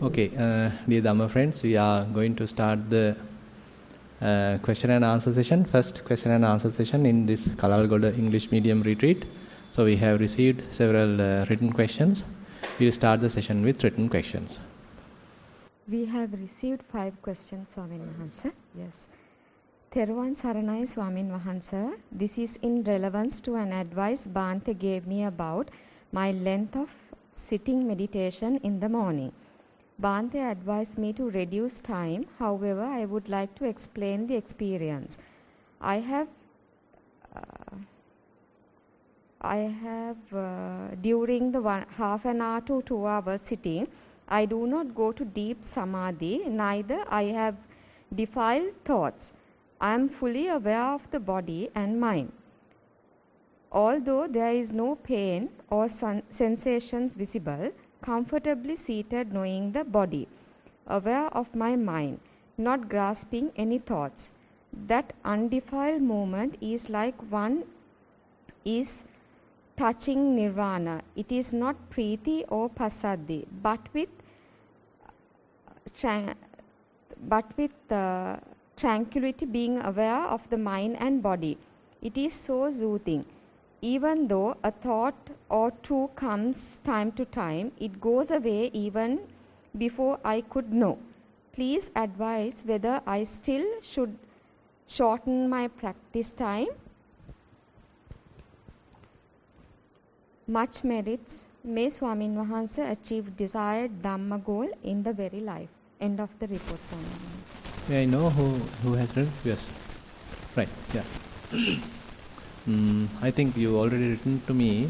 Okay, dear Dhamma friends, we are going to start the question and answer session. First question and answer session in this Kalalgoda English medium retreat. So we have received several written questions. We will start the session with written questions. We have received 5 questions, Swamin Wahansa. Yes. Thero Saranai Swamin Wahansa. This is in relevance to an advice Bhante gave me about my length of sitting meditation in the morning. Bhante advised me to reduce time. However, I would like to explain the experience. I have during the half an hour to 2 hours sitting, I do not go to deep samadhi, neither I have defiled thoughts. I am fully aware of the body and mind. Although there is no pain or sensations visible, comfortably seated knowing the body, aware of my mind, not grasping any thoughts. That undefiled moment is like one is touching nirvana. It is not preeti or passaddhi, but with tranquility, being aware of the mind and body. It is so soothing. Even though a thought or two comes time to time, it goes away even before I could know. Please advise whether I still should shorten my practice time. Much merits. May Swamin Wahansa achieve desired Dhamma goal in the very life. End of the report, Swamin Wahansa. May I know who has written? Yes. Right, yeah. I think you already written to me.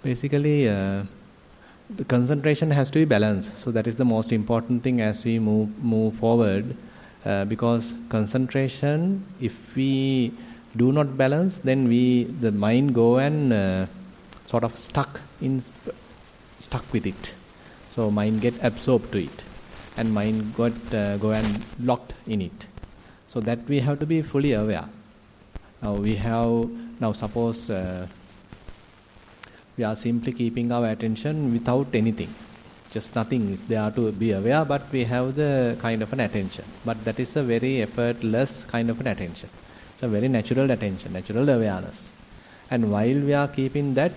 Basically, the concentration has to be balanced. So that is the most important thing as we move forward. Because concentration, if we do not balance, then the mind go and sort of stuck with it. So mind get absorbed to it, and mind go and locked in it. So that we have to be fully aware. Now suppose we are simply keeping our attention without anything. Just nothing is there to be aware, but we have the kind of an attention. But that is a very effortless kind of an attention. It's a very natural attention, natural awareness. And while we are keeping that,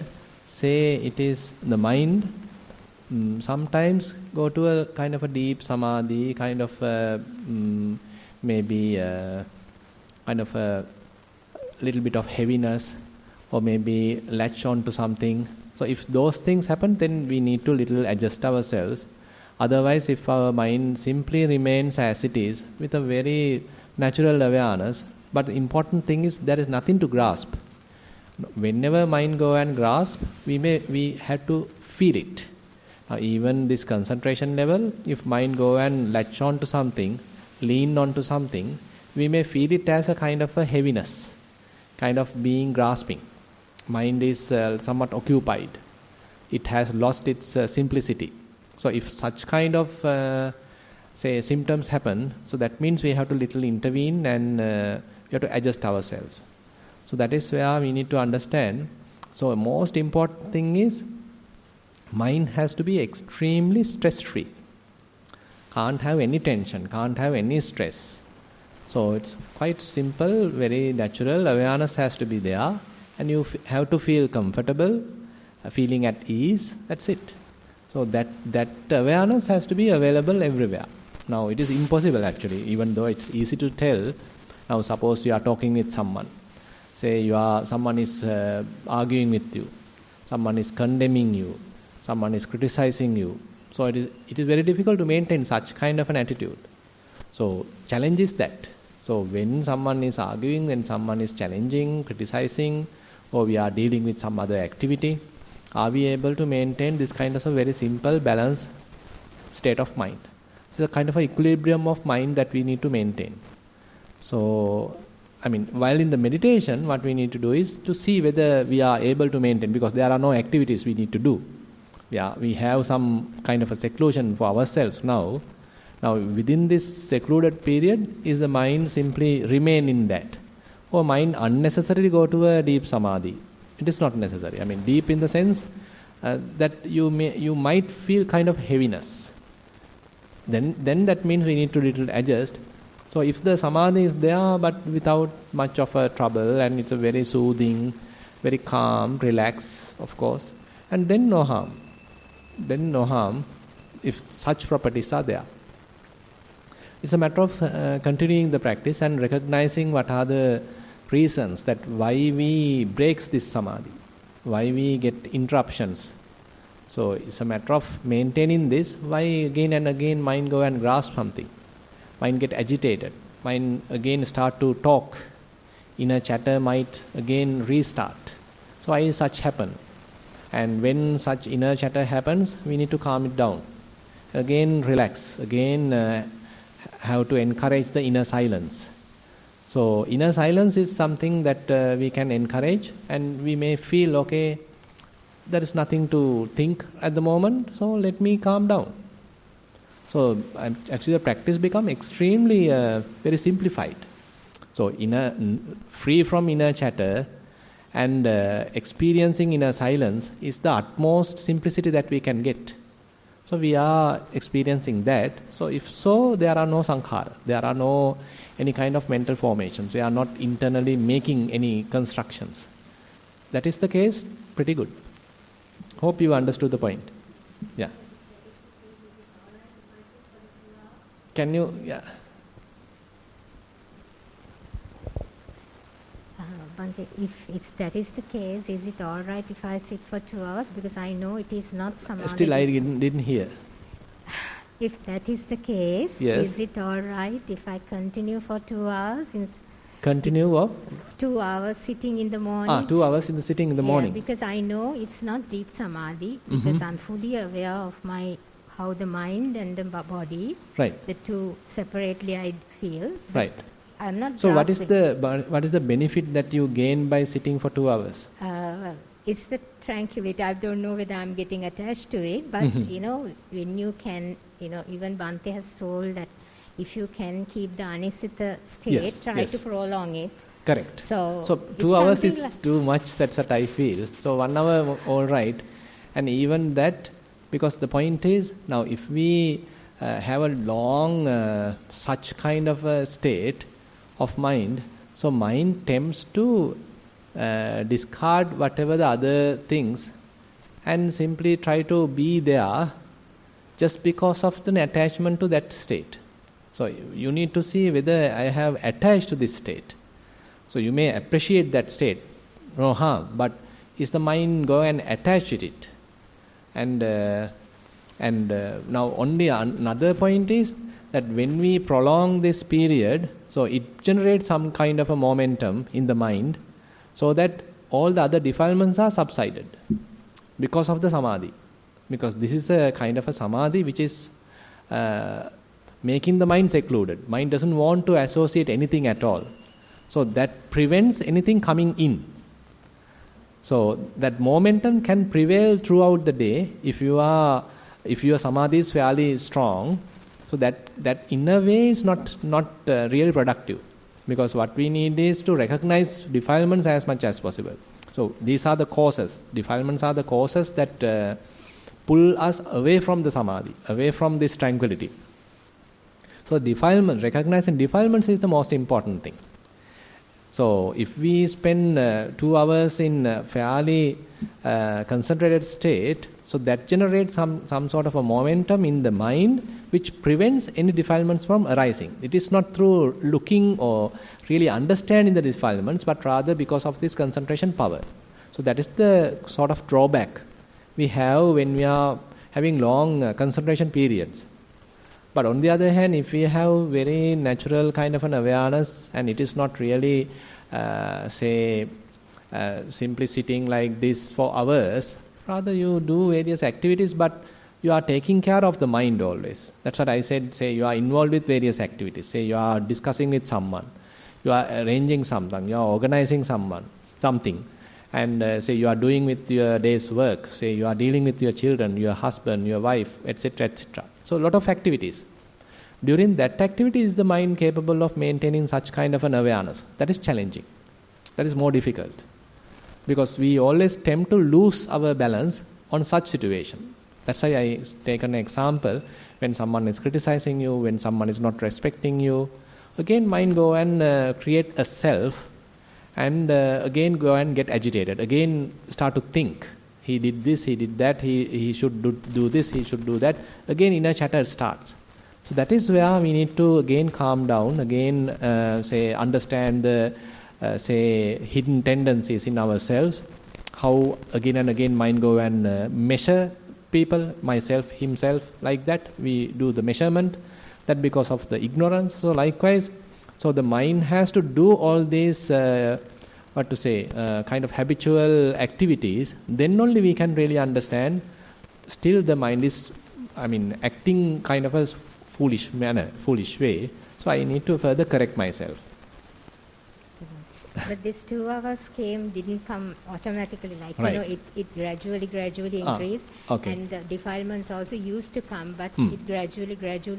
say it is the mind, sometimes go to a kind of a deep samadhi, kind of maybe kind of a little bit of heaviness, or maybe latch on to something. So if those things happen, then we need to little adjust ourselves. Otherwise, if our mind simply remains as it is, with a very natural awareness, but the important thing is there is nothing to grasp. Whenever mind go and grasp, we have to feel it. Now, even this concentration level, if mind go and latch on to something, lean on to something, we may feel it as a kind of a heaviness, kind of being grasping. Mind is somewhat occupied. It has lost its simplicity. So if such kind of say symptoms happen, so that means we have to little intervene and we have to adjust ourselves. So that is where we need to understand. So the most important thing is mind has to be extremely stress-free. Can't have any tension, can't have any stress. So it's quite simple, very natural. Awareness has to be there. And you have to feel comfortable, feeling at ease. That's it. So that awareness has to be available everywhere. Now it is impossible actually, even though it's easy to tell. Now suppose you are talking with someone. Say someone is arguing with you. Someone is condemning you. Someone is criticizing you. So it is very difficult to maintain such kind of an attitude. So challenge is that. So when someone is arguing, when someone is challenging, criticizing, or we are dealing with some other activity, are we able to maintain this kind of a very simple, balanced state of mind? It's a kind of an equilibrium of mind that we need to maintain. So, while in the meditation, what we need to do is to see whether we are able to maintain, because there are no activities we need to do. We have some kind of a seclusion for ourselves now. Now, within this secluded period, is the mind simply remain in that? Or mind unnecessarily go to a deep samadhi? It is not necessary. I mean, deep in the sense that you might feel kind of heaviness. Then that means we need to little adjust. So if the samadhi is there but without much of a trouble, and it's a very soothing, very calm, relaxed, of course, and then no harm. Then no harm if such properties are there. It's a matter of continuing the practice and recognizing what are the reasons that why we break this samadhi, why we get interruptions. So it's a matter of maintaining this. Why again and again mind go and grasp something, mind get agitated, mind again start to talk, inner chatter might again restart. So why such happen? And when such inner chatter happens, we need to calm it down. Again relax, again have to encourage the inner silence. So inner silence is something that we can encourage, and we may feel, okay, there is nothing to think at the moment, so let me calm down. So actually the practice becomes extremely very simplified. So free from inner chatter and experiencing inner silence is the utmost simplicity that we can get. So we are experiencing that. So if so, there are no sankhara, there are no any kind of mental formations. We are not internally making any constructions. That is the case, pretty good. Hope you understood the point. Yeah. Can you, yeah. Bhante, if that is the case, is it all right if I sit for 2 hours? Because I know it is not samadhi. Still I didn't hear. If that is the case, yes. Is it all right if I continue for 2 hours? Continue what? 2 hours sitting in the morning. 2 hours sitting in the morning. Because I know it's not deep samadhi, because I'm fully aware of how the mind and the body, right, the two separately I feel. Right. I'm not. So what is the benefit that you gain by sitting for 2 hours? It's the tranquility. I don't know whether I'm getting attached to it, but when you can, even Bhante has told that if you can keep the anisita state, try to prolong it. Correct. So 2 hours is too much, that's what I feel. So 1 hour, all right. And even that, because the point is, now if we have a long, such kind of a state of mind, so mind tends to discard whatever the other things and simply try to be there just because of the attachment to that state. So you need to see whether I have attached to this state. So you may appreciate that state, no harm, but is the mind go and attach with it? And now only another point is that when we prolong this period, so it generates some kind of a momentum in the mind, so that all the other defilements are subsided because of the samadhi. Because this is a kind of a samadhi which is making the mind secluded. Mind doesn't want to associate anything at all. So that prevents anything coming in. So that momentum can prevail throughout the day if your samadhi is fairly strong. So that in a way is not really productive. Because what we need is to recognize defilements as much as possible. So these are the causes. Defilements are the causes that pull us away from the samadhi, away from this tranquility. So recognizing defilements is the most important thing. So if we spend 2 hours in a fairly concentrated state, so that generates some sort of a momentum in the mind which prevents any defilements from arising. It is not through looking or really understanding the defilements, but rather because of this concentration power. So that is the sort of drawback we have when we are having long concentration periods. But on the other hand, if we have very natural kind of an awareness, and it is not really, simply sitting like this for hours, rather you do various activities, but you are taking care of the mind always. That's what I said, say you are involved with various activities. Say you are discussing with someone, you are arranging something, you are organizing something. And say you are doing with your day's work, say you are dealing with your children, your husband, your wife, etc., etc. So a lot of activities. During that activity is the mind capable of maintaining such kind of an awareness. That is challenging. That is more difficult. because we always tend to lose our balance on such situations. That's why I take an example. When someone is criticizing you, when someone is not respecting you, again mind go and create a self, and again go and get agitated. Again start to think, he did this, he did that, he should do this, he should do that. Again inner chatter starts. So that is where we need to again calm down, again understand the hidden tendencies in ourselves. How again and again mind go and measure people, myself, himself, like that. We do the measurement, that because of the ignorance. So likewise, so the mind has to do all these kind of habitual activities. Then only we can really understand. Still the mind is, acting kind of a foolish way. So I need to further correct myself. But this 2 hours didn't come automatically, like, right. it gradually increased. Okay. And the defilements also used to come, but it gradually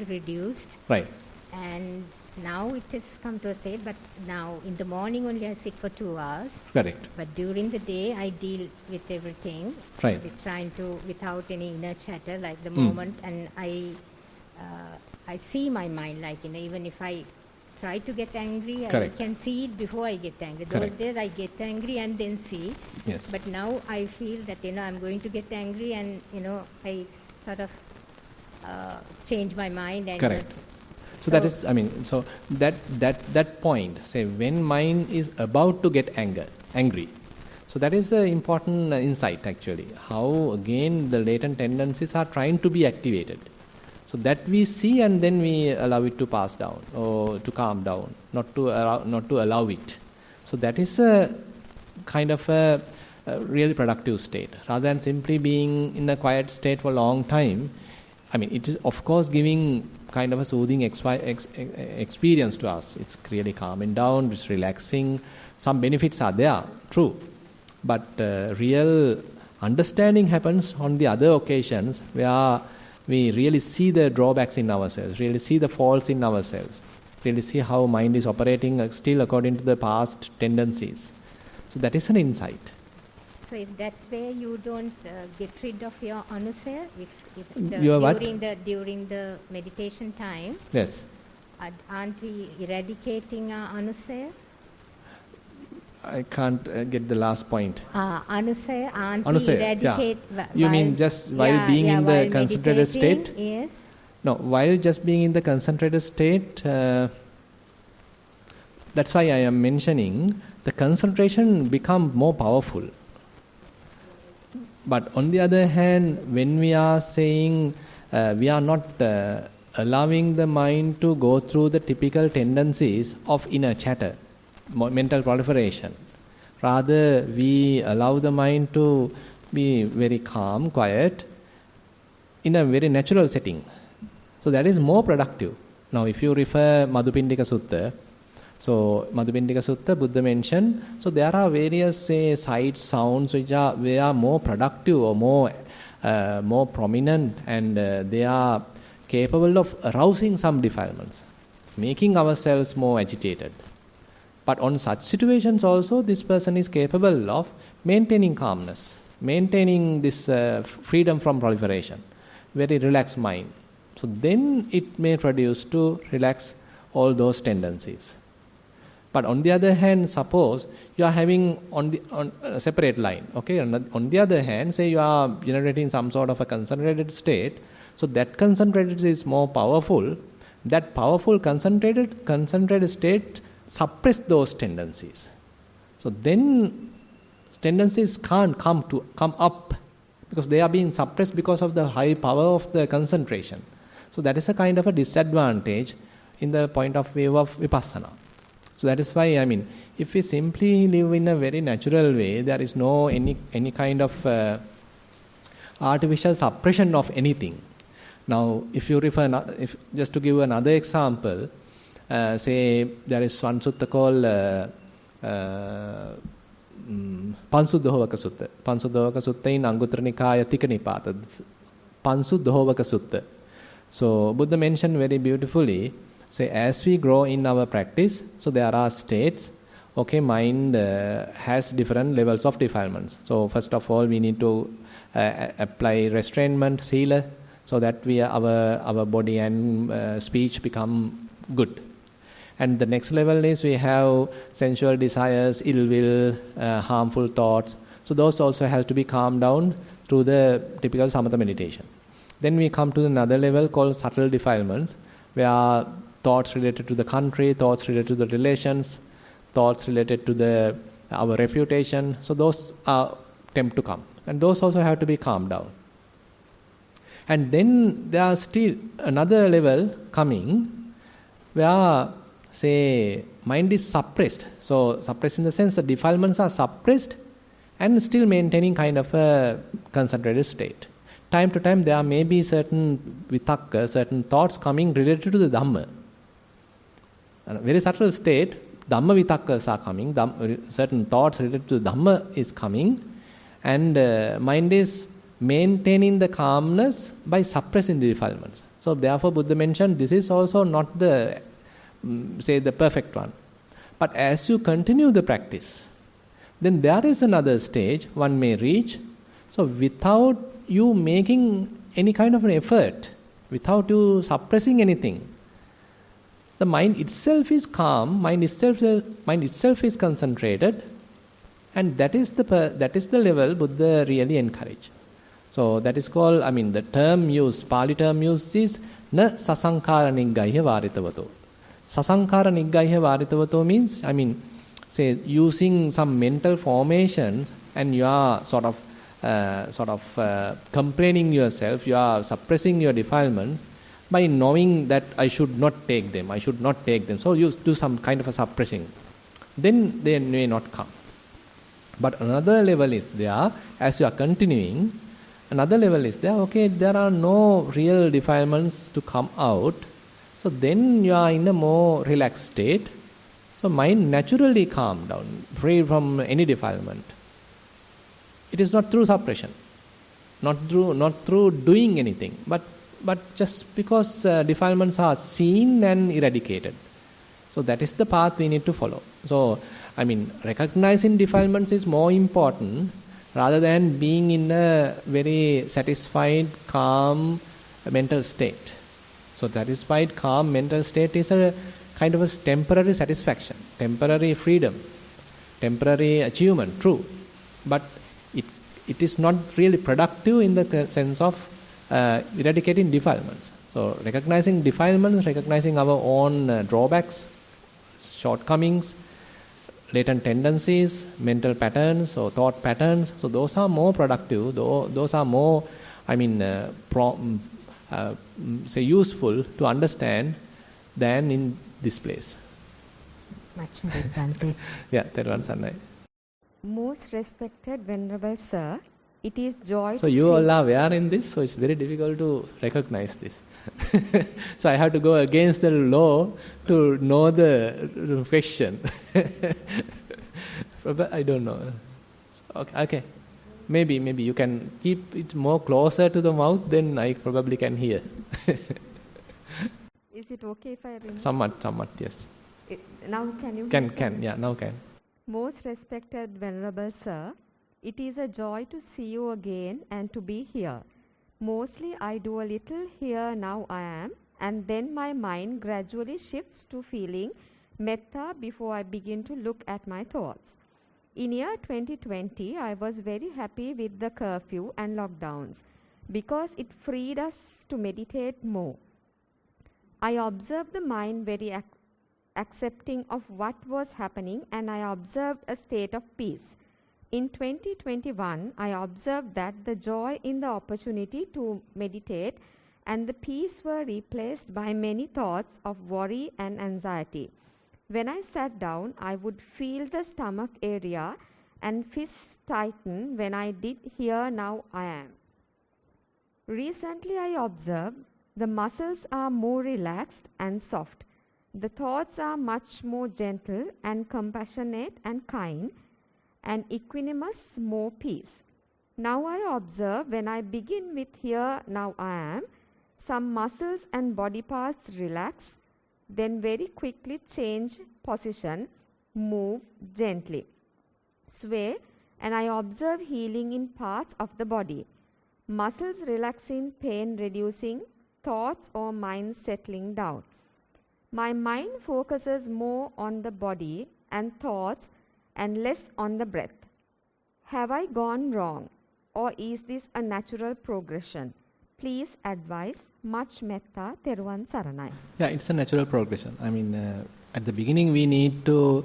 reduced. Right. And now it has come to a state, but now in the morning only I sit for 2 hours. Correct. But during the day I deal with everything. Right. Without any inner chatter, like the moment, and I see my mind, like, even if I try to get angry, correct. I can see it before I get angry. Those Correct. days I get angry and then see. Yes. But now I feel that, I'm going to get angry, and, I sort of change my mind. And correct. So that is, so that point, say when mind is about to get angry. So that is an important insight actually. How again the latent tendencies are trying to be activated. So that we see, and then we allow it to pass down or to calm down, not to allow it. So that is a kind of a really productive state, rather than simply being in a quiet state for a long time. It is of course giving kind of a soothing experience to us. It's really calming down, it's relaxing. Some benefits are there, true, but real understanding happens on the other occasions where we really see the drawbacks in ourselves, really see the faults in ourselves, really see how mind is operating still according to the past tendencies. So that is an insight. So if that way you don't get rid of your anusaya, during the meditation time, yes, aren't we eradicating our anusaya? I can't get the last point. Anusaya, aren't we eradicate? Yeah. You mean just while being in the concentrated state? Yes. No, while just being in the concentrated state, that's why I am mentioning the concentration become more powerful. But on the other hand, when we are saying we are not allowing the mind to go through the typical tendencies of inner chatter, mental proliferation. Rather, we allow the mind to be very calm, quiet, in a very natural setting. So that is more productive. Now, if you refer Madhupindika Sutta, so Madhupindika Sutta, Buddha mentioned, so there are various, side sounds which are more productive or more prominent, and they are capable of arousing some defilements, making ourselves more agitated. But on such situations also, this person is capable of maintaining calmness, maintaining this freedom from proliferation, very relaxed mind. So then it may produce to relax all those tendencies. But on the other hand, suppose you are having on a separate line, okay? On the other hand, say you are generating some sort of a concentrated state, so that concentrated is more powerful. That powerful concentrated state suppress those tendencies. So then tendencies can't come up because they are being suppressed because of the high power of the concentration. So that is a kind of a disadvantage in the point of view of Vipassana. So that is why, if we simply live in a very natural way, there is no any kind of artificial suppression of anything. Now, if you just to give another example, say there is one sutta called Pansuddhovaka Sutta. Pansuddhovaka Sutta in Anguttara Nikaya Tika Nipata. Pansuddhovaka Sutta. So Buddha mentioned very beautifully, say as we grow in our practice, so there are states okay, mind has different levels of defilements. So first of all, we need to apply restrainment, sila, so that our body and speech become good. And the next level is we have sensual desires, ill will, harmful thoughts. So those also have to be calmed down through the typical samatha meditation. Then we come to another level called subtle defilements, where thoughts related to the country, thoughts related to the relations, thoughts related to our reputation. So those tend to come. And those also have to be calmed down. And then there are still another level coming where, say, mind is suppressed. So suppressed in the sense that defilements are suppressed and still maintaining kind of a concentrated state. Time to time there may be certain vitakka, certain thoughts coming related to the Dhamma. A very subtle state, Dhamma vitakkas are coming, certain thoughts related to Dhamma is coming, and mind is maintaining the calmness by suppressing the defilements. So therefore Buddha mentioned this is also not the perfect one. But as you continue the practice, then there is another stage one may reach. So without you making any kind of an effort, without you suppressing anything, the mind itself is calm, mind itself is concentrated, and that is the level Buddha really encouraged. So that is called, the term used, Pali term used is na sasankara niggaiha varitavato. Sasankara niggaiha varitavato means, say using some mental formations and you are sort of complaining yourself, you are suppressing your defilements by knowing that I should not take them. So you do some kind of a suppressing. Then they may not come. But another level is there, as you are continuing, another level is there, okay, there are no real defilements to come out. So then you are in a more relaxed state. So mind naturally calm down, free from any defilement. It is not through suppression, not through doing anything, but just because defilements are seen and eradicated. So that is the path we need to follow. So, recognizing defilements is more important rather than being in a very satisfied, calm mental state. So satisfied, calm mental state is a kind of a temporary satisfaction, temporary freedom, temporary achievement, true. But it is not really productive in the sense of eradicating defilements. So recognizing defilements, recognizing our own drawbacks, shortcomings, latent tendencies, mental patterns or thought patterns, so those are more productive, those are more, useful to understand than in this place. Much Bhante. Yeah, Thero Sanai. Most respected Venerable Sir, it is joy so to you see... all are aware in this, so it's very difficult to recognize this. So I have to go against the law to know the question. I don't know. Okay. Maybe you can keep it more closer to the mouth, then I probably can hear. Is it okay if I remove? Somewhat, yes. Now can you Can, now can. Most respected Venerable Sir, it is a joy to see you again and to be here. Mostly I do a little here, now I am, and then my mind gradually shifts to feeling metta before I begin to look at my thoughts. In year 2020, I was very happy with the curfew and lockdowns because it freed us to meditate more. I observed the mind very accepting of what was happening, and I observed a state of peace. In 2021, I observed that the joy in the opportunity to meditate and the peace were replaced by many thoughts of worry and anxiety. When I sat down, I would feel the stomach area and fists tighten when I did here, now I am. Recently, I observed the muscles are more relaxed and soft. The thoughts are much more gentle and compassionate and kind, and equanimous, more peace. Now I observe when I begin with here, now I am, some muscles and body parts relax, then very quickly change position, move gently, sway, and I observe healing in parts of the body. Muscles relaxing, pain reducing, thoughts or mind settling down. My mind focuses more on the body and thoughts and less on the breath. Have I gone wrong, or is this a natural progression? Please advise. Much metta, Theruvan Saranai. Yeah, it's a natural progression. I mean, at the beginning we need to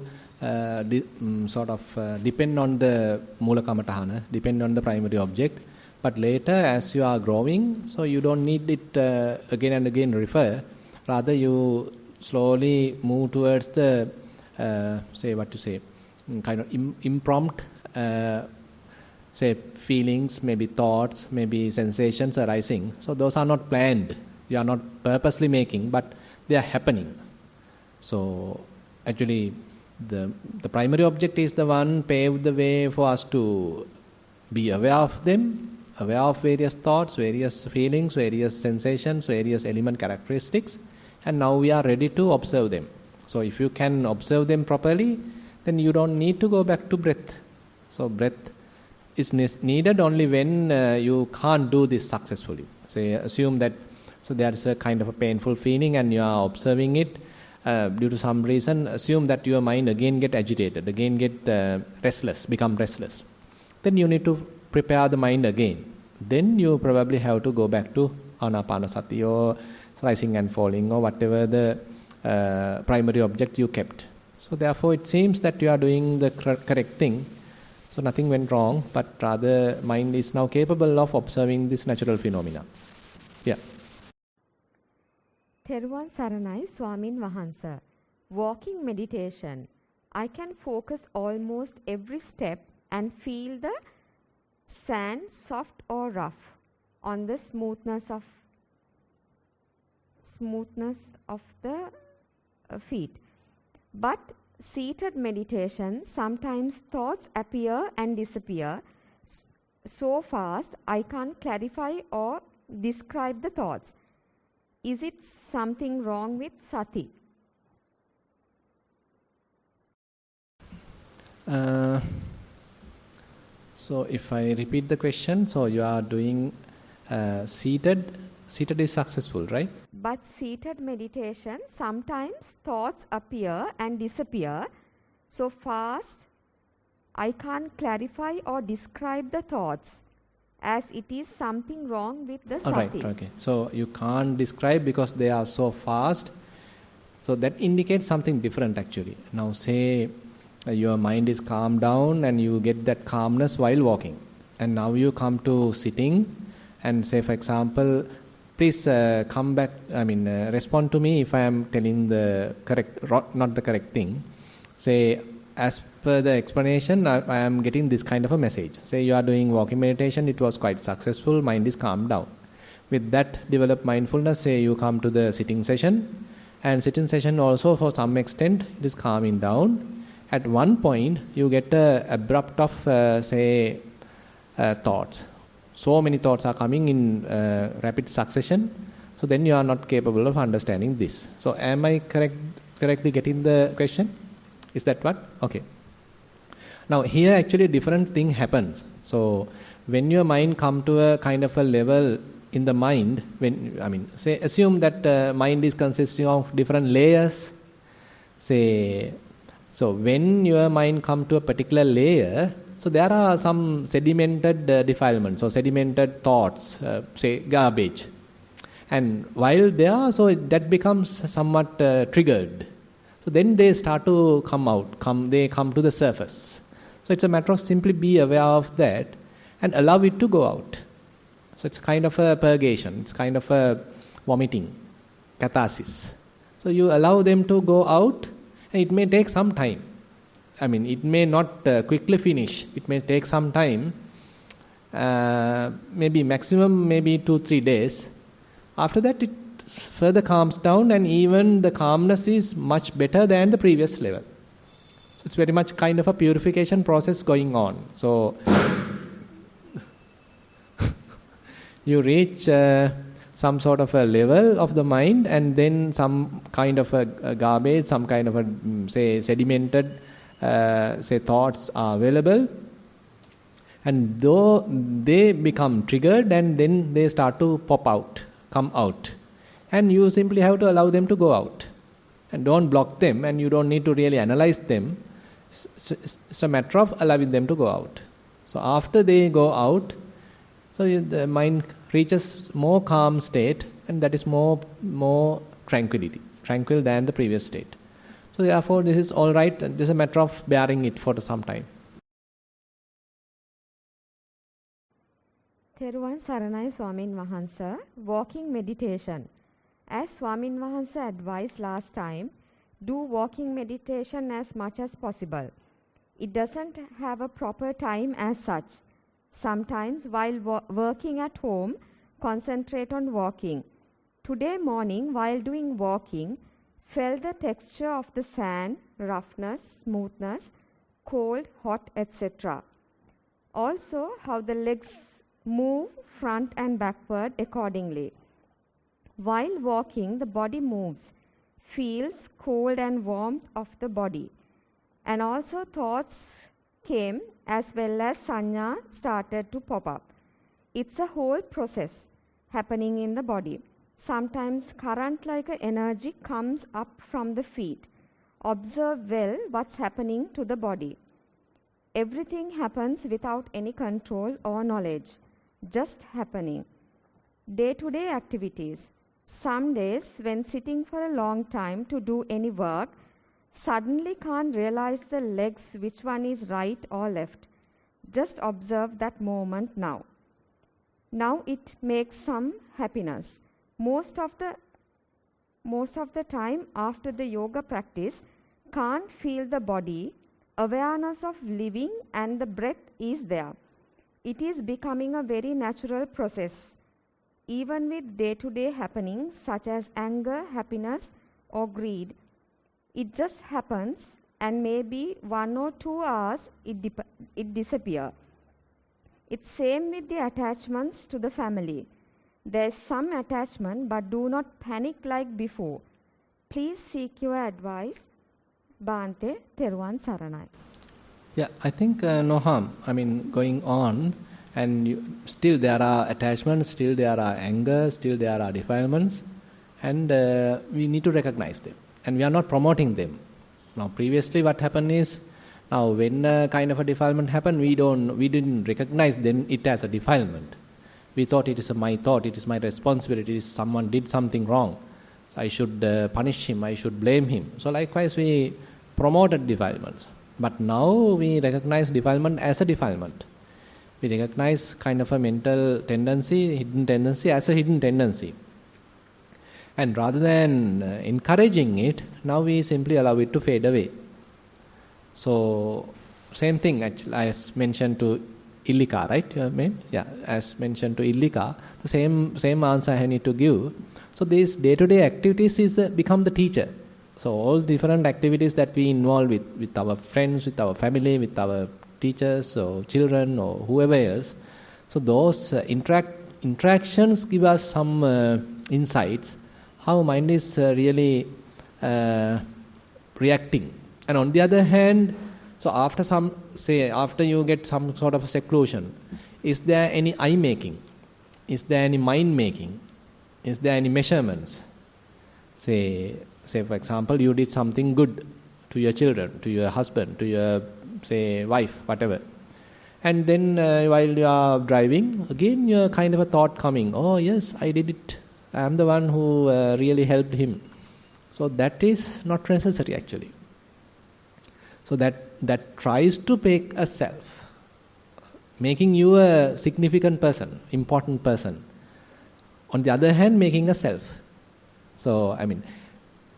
depend on the Mula Kamatahana, depend on the primary object. But later, as you are growing, so you don't need it again and again refer. Rather, you slowly move towards the, kind of impromptu, feelings, maybe thoughts, maybe sensations arising. So those are not planned. You are not purposely making, but they are happening. So actually, the primary object is the one paved the way for us to be aware of them, aware of various thoughts, various feelings, various sensations, various element characteristics, and now we are ready to observe them. So if you can observe them properly, then you don't need to go back to breath. So breath is needed only when you can't do this successfully. Say, assume that there is a kind of a painful feeling and you are observing it due to some reason. Assume that your mind again get agitated, again get restless, become restless. Then you need to prepare the mind again. Then you probably have to go back to Anapanasati or rising and falling or whatever the primary object you kept. So therefore it seems that you are doing the correct thing. So nothing went wrong, but rather mind is now capable of observing this natural phenomena. Yeah. Theruvan Saranai Swamin Wahansa. Walking meditation. I can focus almost every step and feel the sand, soft or rough, on the smoothness of the feet. But seated meditation, sometimes thoughts appear and disappear so fast I can't clarify or describe the thoughts. Is it something wrong with sati? So if I repeat the question, so you are doing seated is successful, right? But seated meditation, sometimes thoughts appear and disappear so fast I can't clarify or describe the thoughts, as it is something wrong with the sati. Right, okay. So you can't describe because they are so fast. So that indicates something different actually. Now say your mind is calmed down and you get that calmness while walking. And now you come to sitting and say, for example, please come back, respond to me if I am telling the correct, not the correct thing. Say, as per the explanation, I am getting this kind of a message. Say you are doing walking meditation, it was quite successful, mind is calmed down. With that develop mindfulness, say you come to the sitting session, and sitting session also for some extent it is calming down. At one point, you get a abrupt of, thoughts. So many thoughts are coming in rapid succession. So then you are not capable of understanding this. So am I correctly getting the question? Is that what? Okay. Now here actually different thing happens. So when your mind come to a kind of a level in the mind, assume that mind is consisting of different layers. So when your mind come to a particular layer, so there are some sedimented defilements or sedimented thoughts, garbage. And while they are, so that becomes somewhat triggered. So then they start to come out, they come to the surface. So it's a matter of simply be aware of that and allow it to go out. So it's kind of a purgation, it's kind of a vomiting, catharsis. So you allow them to go out, and it may take some time. It may not quickly finish. It may take some time, maybe maximum 2-3 days. After that, it further calms down, and even the calmness is much better than the previous level. So it's very much kind of a purification process going on. So you reach some sort of a level of the mind, and then some kind of a garbage, some kind of a sedimented say thoughts are available, and though they become triggered and then they start to pop out, come out, and you simply have to allow them to go out, and don't block them, and you don't need to really analyze them. It's a matter of allowing them to go out. So after they go out, so the mind reaches more calm state, and that is more tranquil than the previous state. So therefore this is all right, and this is a matter of bearing it for some time. Theruvan Saranai Swamin Wahansa, walking meditation. As Swamin Wahansa advised last time, do walking meditation as much as possible. It doesn't have a proper time as such. Sometimes while working at home, concentrate on walking. Today morning, while doing walking, felt the texture of the sand, roughness, smoothness, cold, hot, etc. Also, how the legs move front and backward accordingly. While walking, the body moves, feels cold and warmth of the body. And also thoughts came as well as sanya started to pop up. It's a whole process happening in the body. Sometimes current like an energy comes up from the feet. Observe well what's happening to the body. Everything happens without any control or knowledge, just happening. Day-to-day activities. Some days when sitting for a long time to do any work, suddenly can't realize the legs which one is right or left. Just observe that moment now. Now it makes some happiness. Most of the time after the yoga practice, can't feel the body, awareness of living and the breath is there. It is becoming a very natural process. Even with day-to-day happenings such as anger, happiness or greed, it just happens and maybe 1 or 2 hours it disappears. It's same with the attachments to the family. There's some attachment, but do not panic like before. Please seek your advice. Bhante, Theruvan Saranai. Yeah, I think no harm. I mean, going on, and still there are attachments, still there are anger, still there are defilements, and we need to recognize them. And we are not promoting them. Now, previously what happened is, now when kind of a defilement happened, we didn't recognize then it as a defilement. We thought it is my thought, it is my responsibility, it is someone did something wrong. So I should punish him, I should blame him. So likewise we promoted defilements. But now we recognize defilement as a defilement. We recognize kind of a mental tendency, hidden tendency as a hidden tendency. And rather than encouraging it, now we simply allow it to fade away. So same thing actually, as mentioned to Illika, right? You mean? Yeah, as mentioned to Illika, the same answer I need to give. So these day-to-day activities become the teacher. So all different activities that we involve with our friends, with our family, with our teachers or children or whoever else. So those interactions give us some insights how mind is really reacting. And on the other hand, so after you get some sort of seclusion, is there any eye making? Is there any mind making? Is there any measurements? Say for example, you did something good to your children, to your husband, to your wife, whatever. And then while you are driving, again your kind of a thought coming, oh yes, I did it. I am the one who really helped him. So that is not necessary actually. So that tries to make a self, making you a significant person, important person. On the other hand, making a self. So, I mean,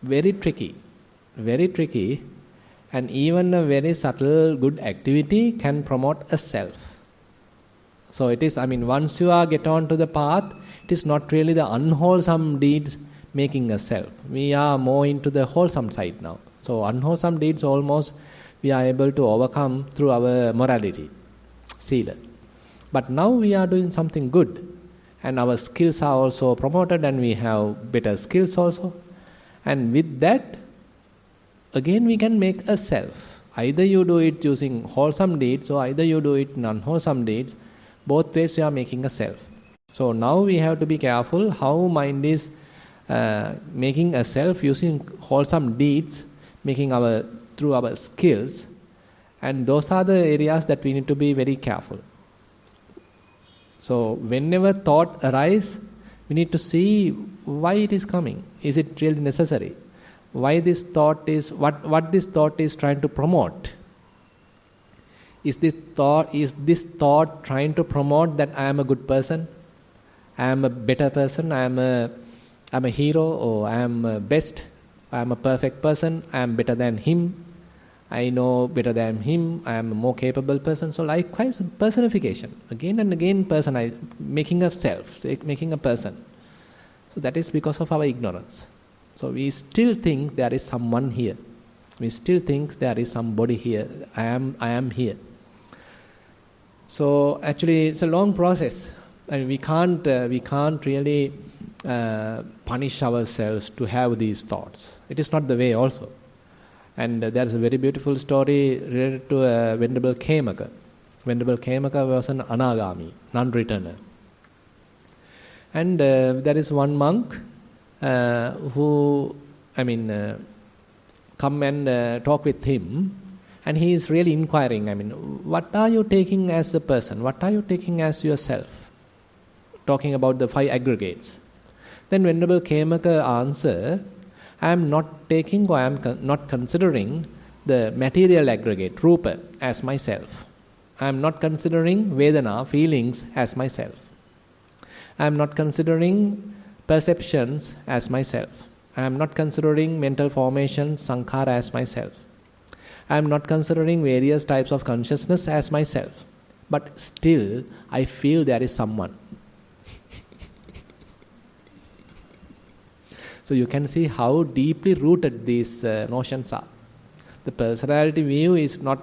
very tricky, and even a very subtle good activity can promote a self. So it is, I mean, once you get on to the path, it is not really the unwholesome deeds making a self. We are more into the wholesome side now. So unwholesome deeds almost we are able to overcome through our morality, sila. But now we are doing something good, and our skills are also promoted, and we have better skills also. And with that, again we can make a self Either you do it using wholesome deeds or either you do it non-wholesome deeds. Both ways you are making a self. So now we have to be careful how mind is making a self using wholesome deeds, through our skills, and those are the areas that we need to be very careful. So whenever thought arises, we need to see why it is coming. Is it really necessary? Why this thought is, what this thought is trying to promote? Is this thought trying to promote that I am a good person, I am a better person, I am a hero, or I am best, I am a perfect person, I am better than him, I know better than him, I am a more capable person. So likewise, personification. Again and again, making a self, making a person. So that is because of our ignorance. So we still think there is someone here. We still think there is somebody here. I am here. So actually, it's a long process, and we can't really punish ourselves to have these thoughts. It is not the way also. And there is a very beautiful story related to Venerable Khemaka. Venerable Khemaka was an anagami, non-returner. And there is one monk who come and talk with him, and he is really inquiring, what are you taking as a person? What are you taking as yourself? Talking about the 5 aggregates. Then Venerable Khemaka answer, I am not taking or I am not considering the material aggregate, Rupa, as myself. I am not considering Vedana, feelings, as myself. I am not considering perceptions as myself. I am not considering mental formations, sankhara, as myself. I am not considering various types of consciousness as myself. But still, I feel there is someone. So you can see how deeply rooted these notions are. The personality view is not,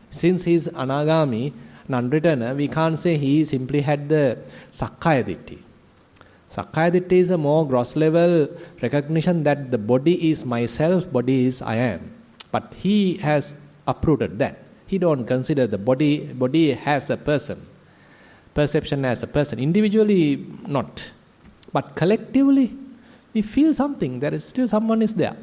since he is anagami, non-returner, we can't say he simply had the sakkaya ditthi. Sakkaya ditthi is a more gross level recognition that the body is myself, body is I am. But he has uprooted that. He don't consider the body has a person, perception as a person. Individually, not. But collectively, we feel something. There is still someone is there.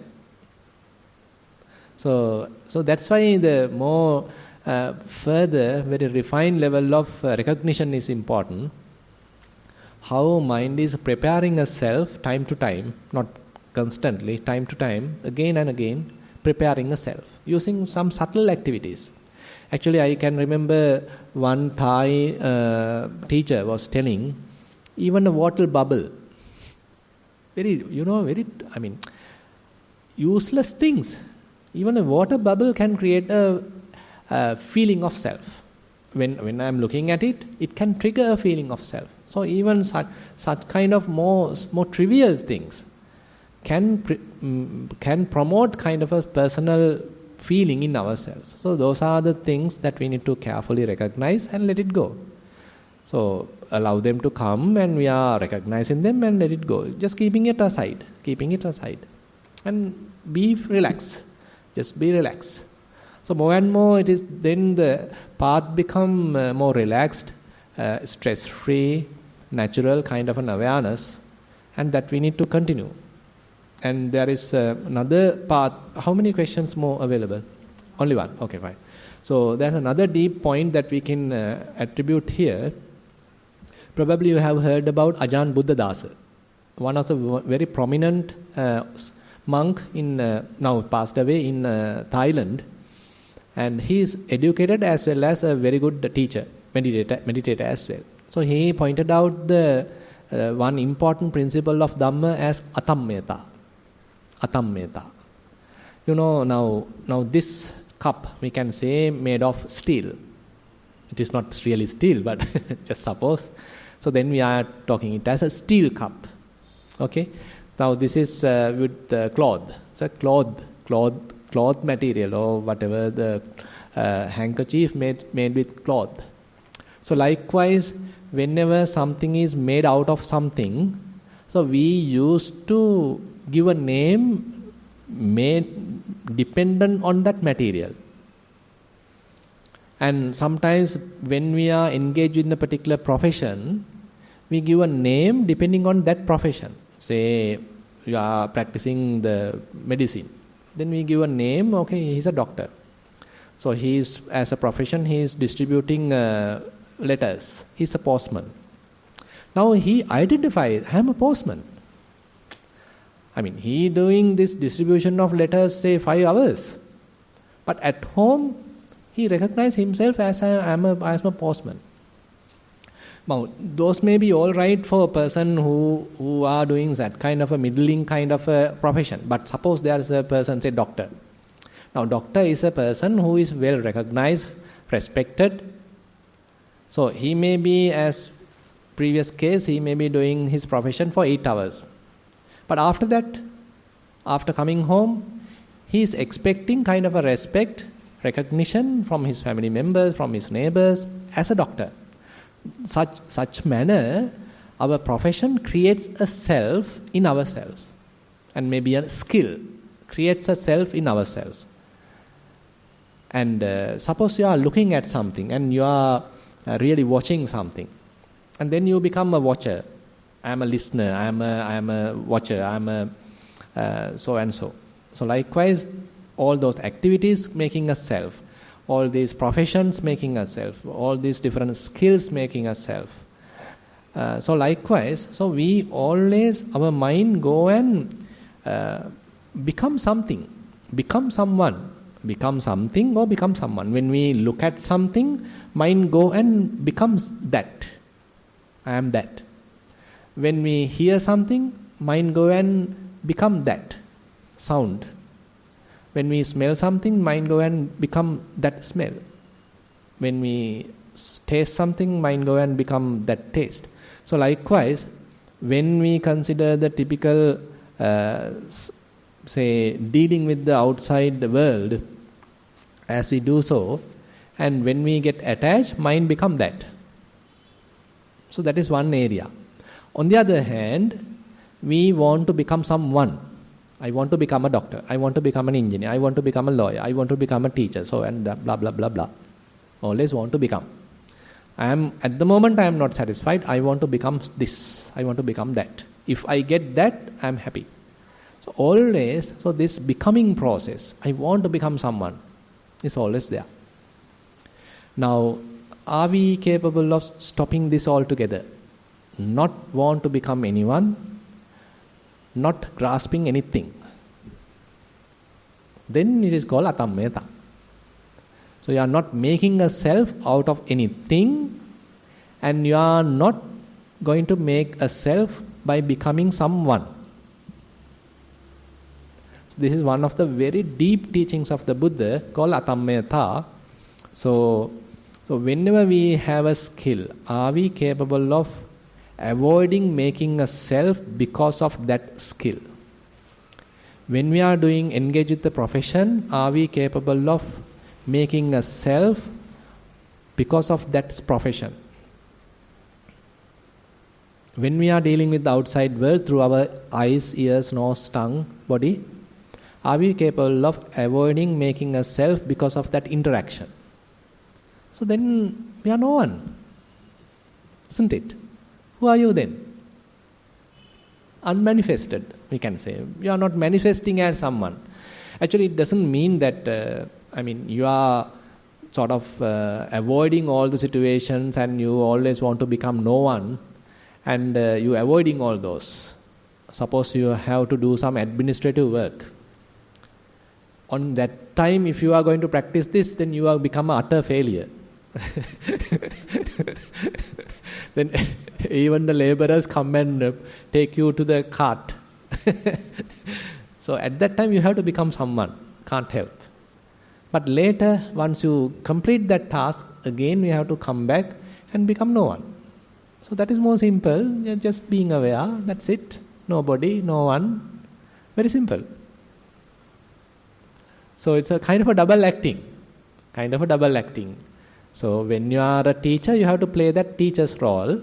So that's why the more further, very refined level of recognition is important. How mind is preparing a self time to time, not constantly, time to time, again and again, preparing a self using some subtle activities. Actually, I can remember one Thai teacher was telling, even a water bubble, very useless things. Even a water bubble can create a feeling of self. When I am looking at it, it can trigger a feeling of self. So even such kind of more trivial things can promote kind of a personal feeling in ourselves. So those are the things that we need to carefully recognize and let it go. So allow them to come, and we are recognizing them and let it go. Just keeping it aside. And be relaxed. Just be relaxed. So more and more it is then the path become more relaxed, stress-free, natural kind of an awareness, and that we need to continue. And there is another path. How many questions more available? Only one. Okay, fine. So there's another deep point that we can attribute here. Probably you have heard about Ajahn Buddhadasa, one of the very prominent monk in now passed away in Thailand, and he is educated as well as a very good teacher, meditator as well. So he pointed out the one important principle of Dhamma as atammeta. Now this cup we can say made of steel. It is not really steel, but just suppose. So then we are talking it as a steel cup. Okay. Now this is with cloth. It's a cloth material or whatever, the handkerchief made with cloth. So likewise, whenever something is made out of something, so we used to give a name made dependent on that material. And sometimes when we are engaged in a particular profession, we give a name depending on that profession. Say you are practicing the medicine, then we give a name, okay, he's a doctor. So he is, as a profession, he is distributing letters. He's a postman. Now he identifies, I am a postman. I mean, he doing this distribution of letters, say 5 hours. But at home, he recognizes himself as a postman. Now, those may be all right for a person who are doing that kind of a middling kind of a profession. But suppose there is a person, say doctor. Now, doctor is a person who is well recognized, respected. So, he may be, as previous case, he may be doing his profession for 8 hours. But after that, after coming home, he is expecting kind of a respect, recognition from his family members, from his neighbors, as a doctor. Such manner, our profession creates a self in ourselves. And maybe a skill creates a self in ourselves. And suppose you are looking at something and you are really watching something. And then you become a watcher. I am a listener, I am a watcher, I am a so and so. So likewise, all those activities making a self, all these professions making a self, all these different skills making a self. So likewise, so we always, our mind go and become something, become someone, become something or become someone. When we look at something, mind go and becomes that. I am that. When we hear something, mind go and become that sound. When we smell something, mind go and become that smell. When we taste something, mind go and become that taste. So likewise, when we consider the typical, say, dealing with the outside world, as we do so, and when we get attached, mind become that. So that is one area. On the other hand, we want to become someone. I want to become a doctor. I want to become an engineer. I want to become a lawyer. I want to become a teacher. So and blah blah blah blah. Always want to become. At the moment I am not satisfied. I want to become this. I want to become that. If I get that, I am happy. So always, so this becoming process, I want to become someone, is always there. Now, are we capable of stopping this altogether? Not want to become anyone, not grasping anything. Then it is called atammeta. So you are not making a self out of anything, and you are not going to make a self by becoming someone. So this is one of the very deep teachings of the Buddha called atammeta. So whenever we have a skill, are we capable of avoiding making a self because of that skill? When we are engaged with the profession, are we capable of making a self because of that profession? When we are dealing with the outside world through our eyes, ears, nose, tongue, body, are we capable of avoiding making a self because of that interaction? So then we are no one, isn't it? Who are you then? Unmanifested, we can say. You are not manifesting as someone. Actually, it doesn't mean that, you are sort of avoiding all the situations and you always want to become no one and you avoiding all those. Suppose you have to do some administrative work. On that time, if you are going to practice this, then you have become an utter failure. Then even the laborers come and take you to the cart. So at that time you have to become someone, can't help. But later, once you complete that task, again you have to come back and become no one. So that is more simple, you're just being aware, that's it. Nobody, no one, very simple. So it's a kind of a double acting. So when you are a teacher, you have to play that teacher's role.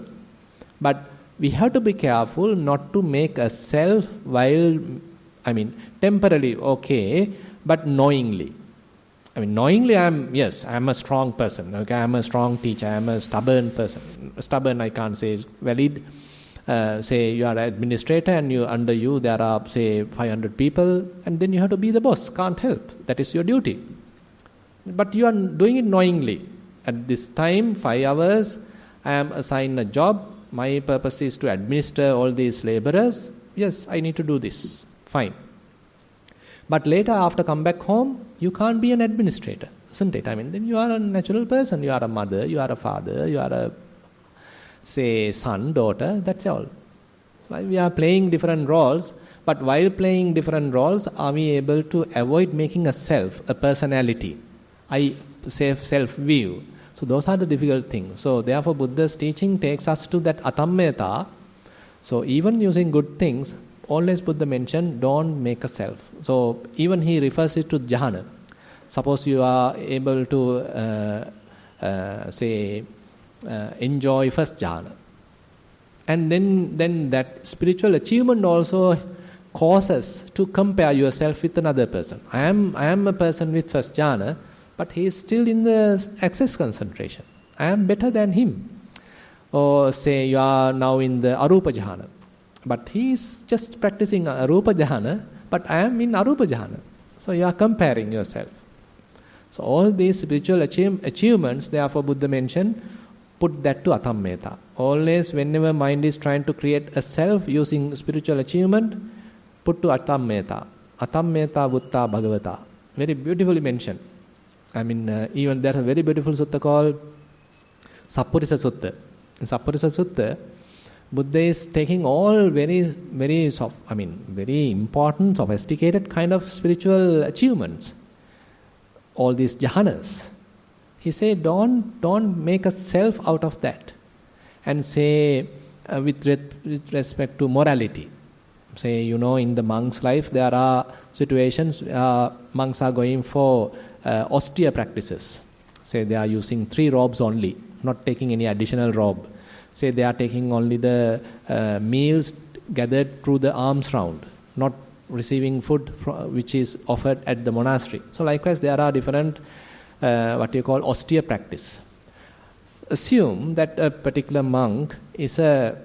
But we have to be careful not to make a self while, temporarily, okay, but knowingly. I mean, knowingly I'm a strong person. Okay, I'm a strong teacher. I'm a stubborn person. Stubborn, I can't say is valid. Say you are an administrator and under you there are, say, 500 people, and then you have to be the boss. Can't help. That is your duty. But you are doing it knowingly. At this time, 5 hours, I am assigned a job. My purpose is to administer all these laborers. Yes, I need to do this. Fine. But later, after come back home, you can't be an administrator, isn't it? I mean, then you are a natural person. You are a mother, you are a father, you are a, say, son, daughter, that's all. So we are playing different roles, but while playing different roles, are we able to avoid making a self, a personality? I say self-view. So those are the difficult things. So therefore, Buddha's teaching takes us to that atammeta. So even using good things, always Buddha mentioned, don't make a self. So even he refers it to jhana. Suppose you are able to, enjoy first jhana. And then that spiritual achievement also causes to compare yourself with another person. I am a person with first jhana, but he is still in the access concentration. I am better than him. Or say you are now in the arupa jhana, but he is just practicing arupa jhana, but I am in arupa jhana. So you are comparing yourself. So all these spiritual achievements, therefore Buddha mentioned, put that to atammeta. Always whenever mind is trying to create a self using spiritual achievement, put to atammeta. Atammeta vutta bhagavata. Very beautifully mentioned. I mean, even there is a very beautiful sutta called Sappurisa Sutta. In Sappurisa Sutta, Buddha is taking all very important, sophisticated kind of spiritual achievements. All these jhanas. He said, don't make a self out of that. And say, with respect to morality. Say, in the monk's life, there are situations monks are going for austere practices. Say, they are using 3 robes only, not taking any additional robe. Say, they are taking only the meals gathered through the alms round, not receiving food which is offered at the monastery. So likewise, there are different austere practice. Assume that a particular monk is a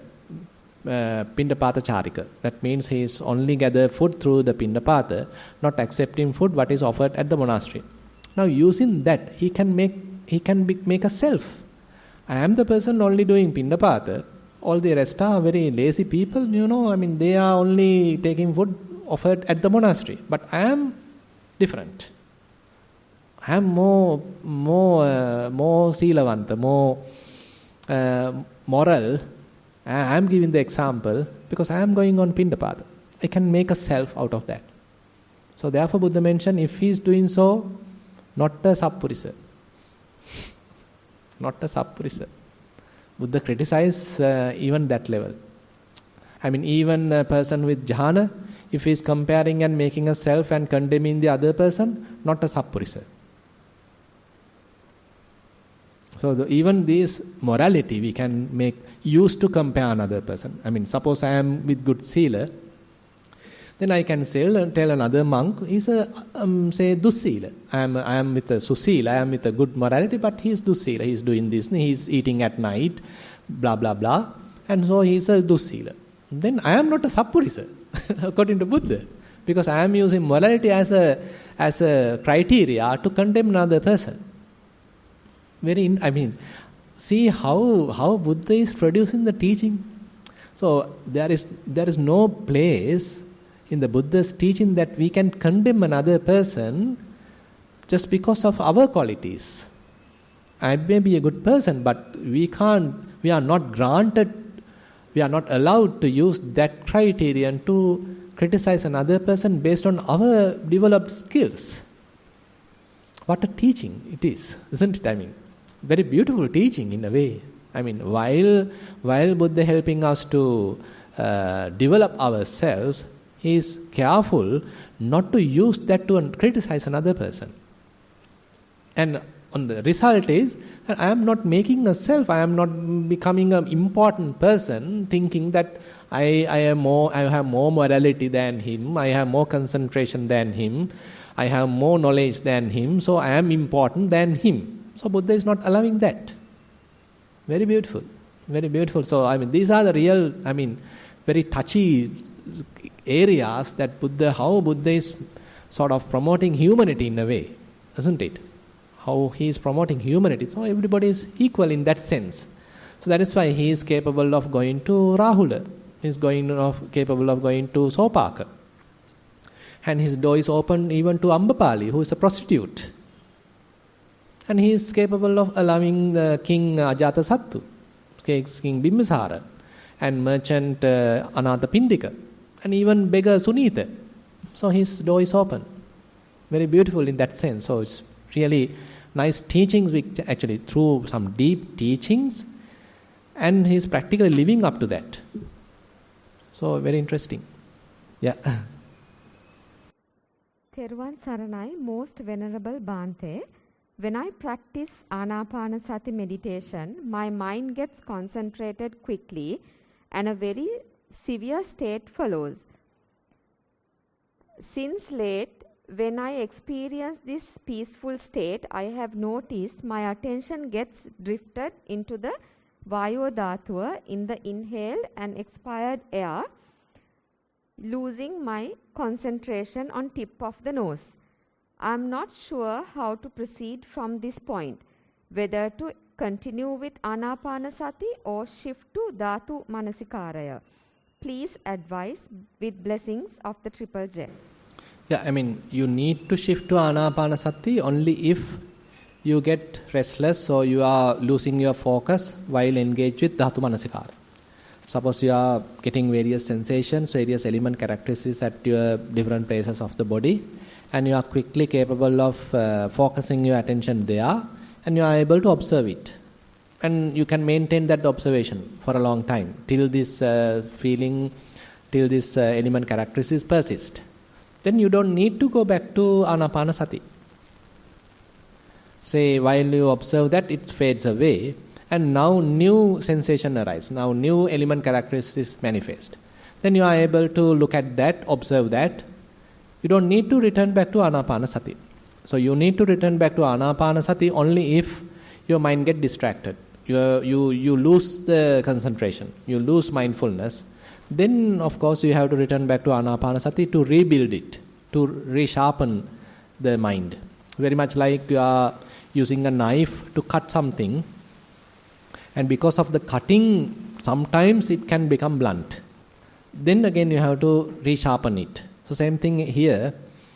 pindapata charika. That means he is only gather food through the pindapata, not accepting food what is offered at the monastery. Now using that, he can make a self. I am the person only doing pindapata. All the rest are very lazy people, they are only taking food offered at the monastery. But I am different. I am more silavanta, more moral. I am giving the example because I am going on pindapata. I can make a self out of that. So therefore Buddha mentioned, if he is doing so, not a sappurisa. Not a sappurisa. Buddha criticized even that level. I mean, even a person with jhana, if he is comparing and making a self and condemning the other person, not a sappurisa. So even this morality we can make use to compare another person. I mean, suppose I am with good sila, then I can tell another monk, he's a, say, dussila. I am with a susila, I am with a good morality, but he is dussila. He is doing this, he is eating at night, blah, blah, blah. And so he is a dussila. Then I am not a sappurisa, according to Buddha. Because I am using morality as a criteria to condemn another person. See how Buddha is producing the teaching. So there is no place in the Buddha's teaching that we can condemn another person just because of our qualities. I may be a good person, but we are not allowed to use that criterion to criticize another person based on our developed skills. What a teaching it is, isn't it? I mean, very beautiful teaching in a way. I mean, while Buddha helping us to develop ourselves, he is careful not to use that to criticize another person. And on the result is that I am not making a self. I am not becoming an important person, thinking that I have more morality than him. I have more concentration than him. I have more knowledge than him, so I am important than him. So Buddha is not allowing that. Very beautiful. Very beautiful. So, these are the real, very touchy areas that how Buddha is sort of promoting humanity in a way, isn't it? How he is promoting humanity. So, everybody is equal in that sense. So, that is why he is capable of going to Rahula. He is capable of going to Sopaka. And his door is open even to Ambapali, who is a prostitute. And he is capable of allowing King Ajatasattu, King Bimbisara, and merchant Anathapindika, and even beggar Sunita. So his door is open. Very beautiful in that sense. So it's really nice teachings, which actually through some deep teachings, and he's practically living up to that. So very interesting. Yeah. Theruvan Saranai, most venerable Bhante. When I practice Anapanasati meditation, my mind gets concentrated quickly and a very severe state follows. Since late, when I experience this peaceful state, I have noticed my attention gets drifted into the Vayu Dhatuva in the inhaled and expired air, losing my concentration on tip of the nose. I am not sure how to proceed from this point, whether to continue with Anapanasati or shift to Dhatu Manasikaraya. Please advise with blessings of the Triple J. Yeah, you need to shift to Anapanasati only if you get restless or you are losing your focus while engaged with Dhatu Manasikara. Suppose you are getting various sensations, various element characteristics at your different places of the body, and you are quickly capable of focusing your attention there, and you are able to observe it. And you can maintain that observation for a long time, till this till this element characteristics persist. Then you don't need to go back to Anapanasati. Say, while you observe that, it fades away, and now new sensation arises, now new element characteristics manifest. Then you are able to look at that, observe that. You don't need to return back to Anapanasati. So you need to return back to Anapanasati only if your mind gets distracted. You lose the concentration, you lose mindfulness. Then, of course, you have to return back to Anapanasati to rebuild it, to resharpen the mind. Very much like you are using a knife to cut something, and because of the cutting, sometimes it can become blunt. Then again you have to resharpen it. So same thing here.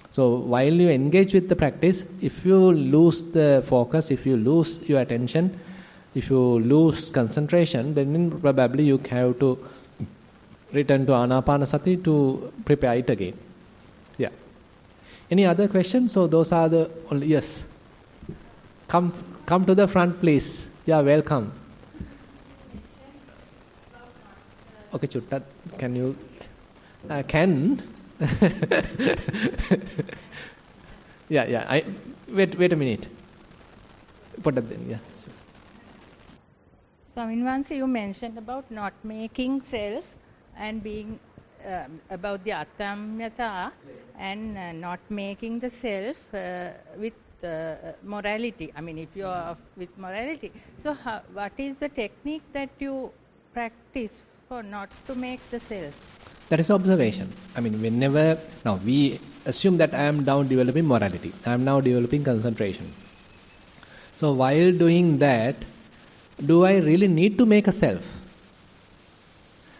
So while you engage with the practice, if you lose the focus, if you lose your attention, if you lose concentration, then probably you have to return to Anapanasati to prepare it again. Yeah. Any other questions? So those are the only, yes. Come to the front, please. Yeah, welcome. Okay, Chutta, can you? Can? Yeah. Wait a minute. Put it then. Yes. So, once you mentioned about not making self and being about the atamyata and not making the self with morality. If you are with morality. So, what is the technique that you practice for not to make the self? That is observation. Whenever, now we assume that I am now developing morality. I am now developing concentration. So while doing that, do I really need to make a self?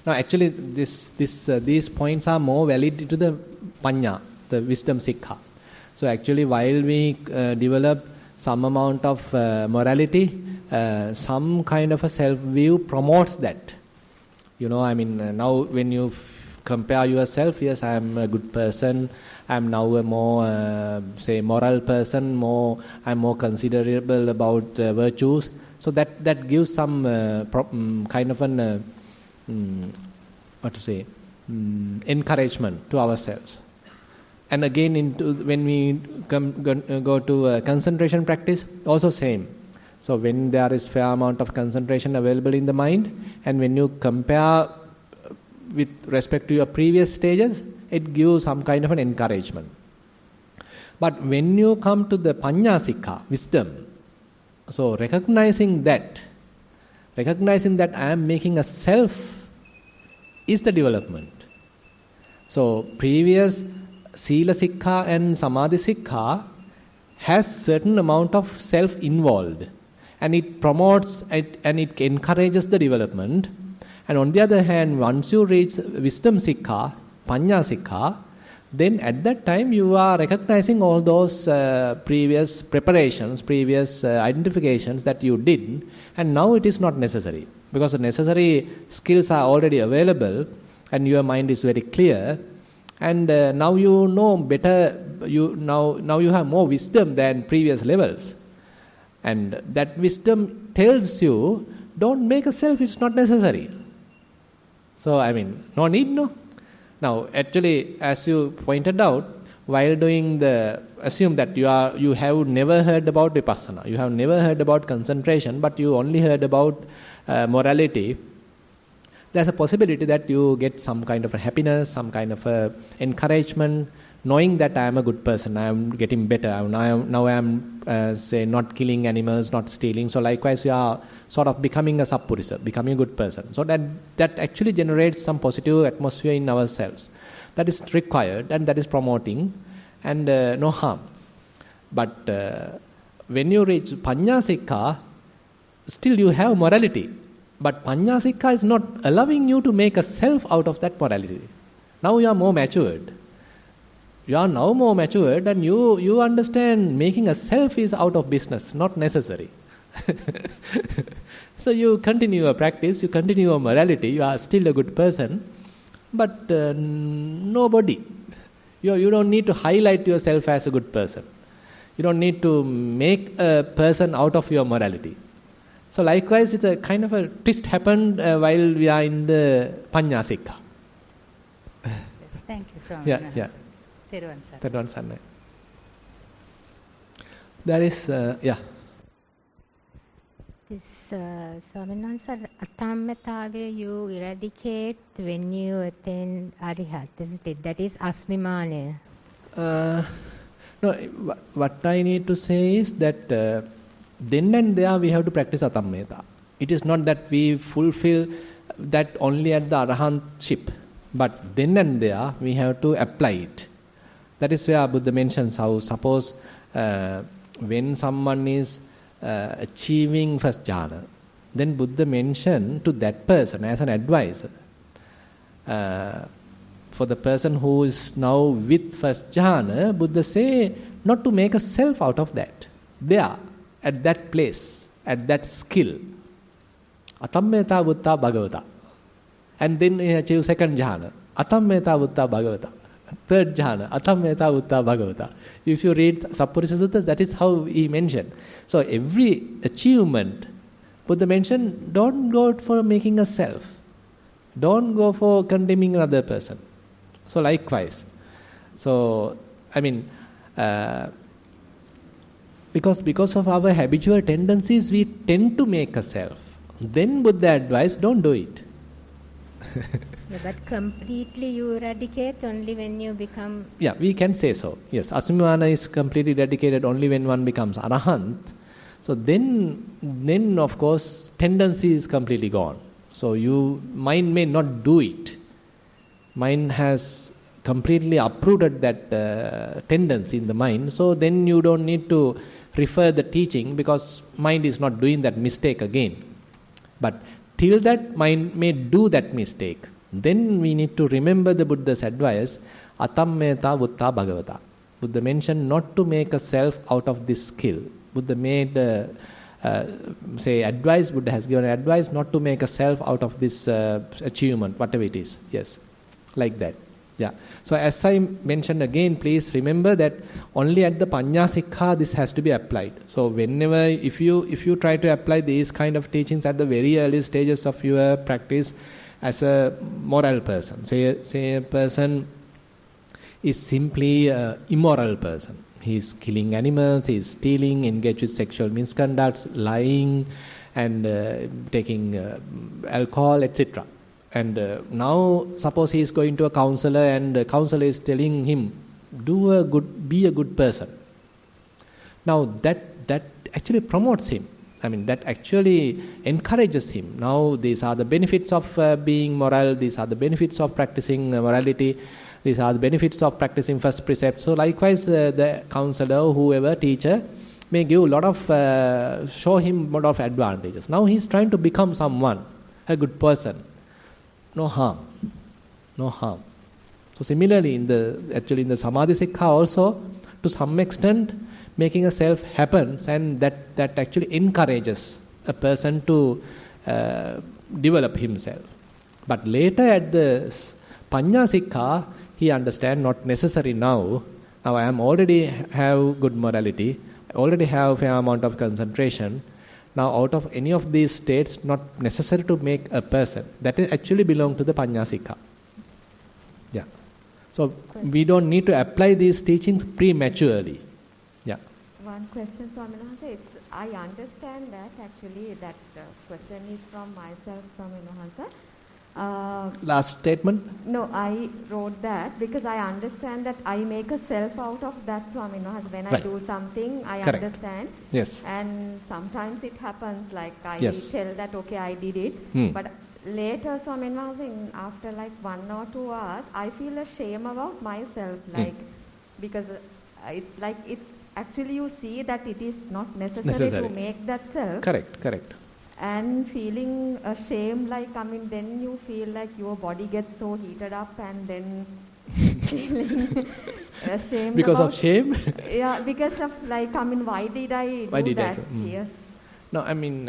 Now actually these points are more valid to the panya, the wisdom sikha. So actually while we develop some amount of morality, some kind of a self-view promotes that. Now when you compare yourself, yes, I am a good person, I am now a more, moral person, I am more considerable about virtues. So that gives some kind of an, encouragement to ourselves. And again, when we go to concentration practice, also same. So when there is fair amount of concentration available in the mind, and when you compare with respect to your previous stages, it gives some kind of an encouragement. But when you come to the Panya Sikha, wisdom, so recognizing that I am making a self is the development. So previous Sila Sikha and Samadhi Sikha has certain amount of self involved, and it promotes and it encourages the development. And on the other hand, once you reach wisdom Sikha, Panya Sikha, then at that time you are recognizing all those previous preparations, previous identifications that you did, and now it is not necessary, because the necessary skills are already available and your mind is very clear, and now you know better, now you have more wisdom than previous levels, and that wisdom tells you, don't make a self, it's not necessary. So no need, no. Now, actually, as you pointed out, while doing assume that you have never heard about Vipassana, you have never heard about concentration, but you only heard about morality. There's a possibility that you get some kind of a happiness, some kind of a encouragement, knowing that I am a good person, I am getting better, now I am, say, not killing animals, not stealing. So likewise, you are sort of becoming a sappurisa, becoming a good person. So that actually generates some positive atmosphere in ourselves. That is required and that is promoting, and no harm. But when you reach Panya Sikha, still you have morality. But Panya Sikha is not allowing you to make a self out of that morality. Now you are more matured. You are now more matured, and you understand making a self is out of business, not necessary. So you continue your practice, you continue your morality, you are still a good person, but nobody. You don't need to highlight yourself as a good person. You don't need to make a person out of your morality. So likewise, it's a kind of a twist happened while we are in the Panya Sikha. Thank you so much. Yeah. Thero Sanna. There is, This Swaminansa, Atammatawe you eradicate when you attain Arihat, isn't it? That is Asmimane. No, what I need to say is that then and there we have to practice Atammeta. It is not that we fulfill that only at the Arahantship, but then and there we have to apply it. That is where Buddha mentions how, suppose when someone is achieving first jhana, then Buddha mentioned to that person as an advisor, for the person who is now with first jhana, Buddha say not to make a self out of that. There, at that place, at that skill, Atammeta Buddha Bhagavata. And then he achieve second jhana, Atammeta Buddha Bhagavata. Third jhana, Atammeta Buddha Bhagavata. If you read Sappurisa Suttas, that is how he mentioned. So every achievement, Buddha mentioned, don't go for making a self. Don't go for condemning another person. So likewise. So, because of our habitual tendencies, we tend to make a self. Then Buddha advised, don't do it. Yeah, but completely you eradicate only when you become... Yeah, we can say so. Yes, Asmimana is completely eradicated only when one becomes Arahant. So then of course, tendency is completely gone. So mind may not do it. Mind has completely uprooted that tendency in the mind. So then you don't need to refer the teaching, because mind is not doing that mistake again. But till that mind may do that mistake, then we need to remember the Buddha's advice, Atammeta Buddha Bhagavata. Buddha mentioned not to make a self out of this skill. Buddha made, advice, Buddha has given advice not to make a self out of this achievement, whatever it is. Yes, like that. Yeah. So as I mentioned again, please remember that only at the Panya Sikha this has to be applied. So whenever, if you try to apply these kind of teachings at the very early stages of your practice as a moral person, say a person is simply an immoral person. He is killing animals, he is stealing, engaged with sexual misconducts, lying, and taking alcohol, etc. And now suppose he is going to a counselor, and the counselor is telling him be a good person. Now that actually promotes him. I mean, that actually encourages him. Now these are the benefits of being moral, these are the benefits of practicing morality, these are the benefits of practicing first precept. So likewise, the counselor, whoever, teacher, may give a lot of, show him a lot of advantages. Now he's trying to become someone, a good person. No harm. No harm. So similarly, in the Samadhi Sikha also, to some extent, making a self happens, and that actually encourages a person to develop himself. But later at the Panya Sikha, he understands not necessary now. Now I am already have good morality, I already have fair amount of concentration. Now out of any of these states, not necessary to make a person. That is actually belong to the Panya Sikha. Yeah. So we don't need to apply these teachings prematurely. Yeah. One question, Swaminatha. I understand that actually that question is from myself, Swaminatha. Last statement? No, I wrote that because I understand that I make a self out of that, Swaminatha. When I do something, I understand. Yes. And sometimes it happens like I tell that, okay, I did it. But later, Swaminatha, after like 1 or 2 hours, I feel a shame about myself. Like, because it's like, it's actually you see that it is not necessary to make that self. Correct. And feeling ashamed, like, I mean, then you feel like your body gets so heated up and then feeling ashamed. Because of shame? Yeah, because of like, I mean, why did I do that? Yes. No, I mean,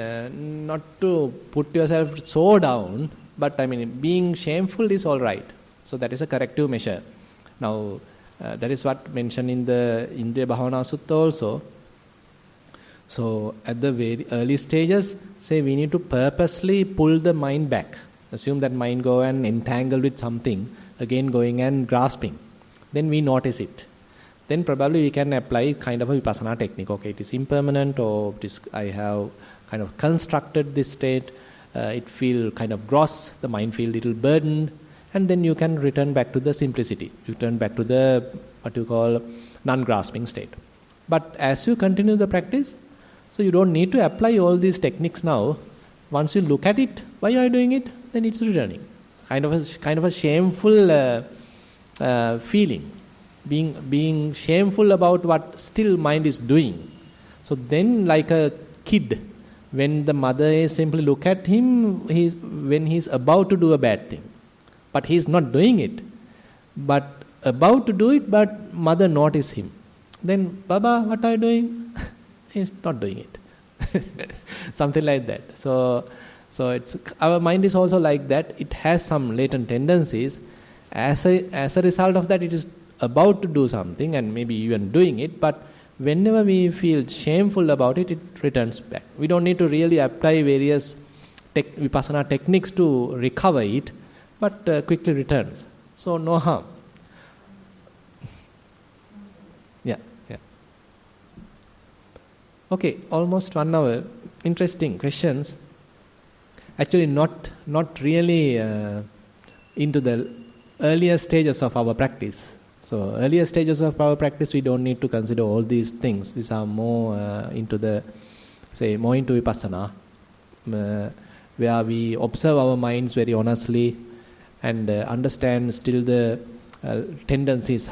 not to put yourself so down, but I mean, being shameful is all right. So that is a corrective measure. Now, that is what mentioned in the Indriya Bhavana Sutta also. So at the very early stages, say we need to purposely pull the mind back. Assume that mind go and entangle with something, again going and grasping. Then we notice it. Then probably we can apply kind of a Vipassana technique. Okay, it is impermanent, or I have kind of constructed this state. It feel kind of gross, the mind feel little burdened, and then you can return back to the simplicity. You turn back to the, what you call, non-grasping state. But as you continue the practice, so you don't need to apply all these techniques now. Once you look at it, why are you doing it? Then it's returning. Kind of a shameful feeling. Being shameful about what still mind is doing. So then, like a kid, when the mother is simply look at him, when he's about to do a bad thing, but he's not doing it, but about to do it, but mother notice him. Then, Baba, what are you doing? He's not doing it. Something like that. So it's our mind is also like that. It has some latent tendencies. As a result of that, it is about to do something and maybe even doing it, but whenever we feel shameful about it, it returns back. We don't need to really apply various Vipassana techniques to recover it, but quickly returns. So no harm. Yeah. Okay, almost 1 hour. Interesting questions. Actually, not really into the earlier stages of our practice. So earlier stages of our practice, we don't need to consider all these things. These are more into Vipassana, where we observe our minds very honestly and understand still the tendencies